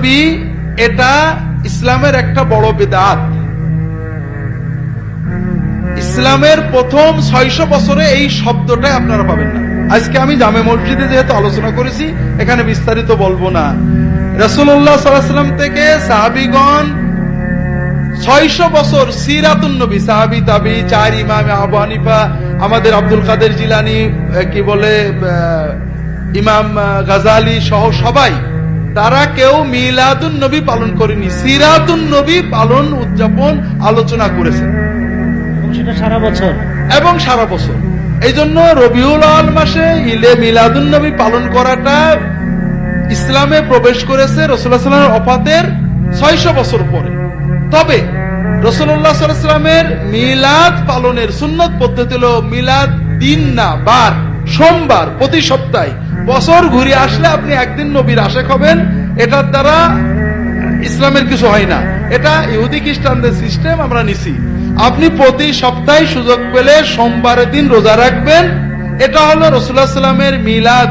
নবী এটা ইসলামের একটা বড় বিদআত। ইসলামের প্রথম 600 বছরে এই শব্দটা আপনারা পাবেন না। আজকে আমি জামে মসজিদে যেহেতু আলোচনা করেছি, এখানে বিস্তারিত বলবো না। রাসূলুল্লাহ সাল্লাল্লাহু আলাইহি ওয়াসাল্লাম থেকে সাহাবীগণ 600 বছর সিরাতুন নবী, সাহাবী তাবী, 4 ইমাম, আবু হানিফা, আমাদের আব্দুল কাদের জিলানী, কি বলে ইমাম গাজালি সহ সবাই, তারা কেউ মিলাদুন নবী পালন করেনি, সিরাতুন নবী পালন, উদযাপন, আলোচনা করেছেন, সেটা সারা বছর এবং সারা বছর। এই জন্য রবিউল আউয়াল মাসে ইলে মিলাদুন নবী পালন করাটা ইসলামে প্রবেশ করেছে রাসূলুল্লাহ সাল্লাল্লাহু আলাইহি ওয়াসাল্লামের ওফাতের 600 বছর পরে। তবে রাসূলুল্লাহ সাল্লাল্লাহু আলাইহি ওয়াসাল্লামের মিলাদ পালনের সুন্নত পদ্ধতি হলো মিলাদ দিন না বার, সোমবার প্রতি সপ্তাহে। বছর ঘুরে আসলে আপনি একদিন নবীর আশিক হবেন, এটার দ্বারা ইসলামের কিছু হয় না। এটা ইহুদি খ্রিস্টানদের সিস্টেম, আমরা নিছি। আপনি প্রতি সপ্তাহে সুযোগ পেলে সোমবারের দিন রোজা রাখবেন, এটা হলো রাসূলুল্লাহ সাল্লাল্লাহু আলাইহি ওয়াসাল্লামের মিলাদ।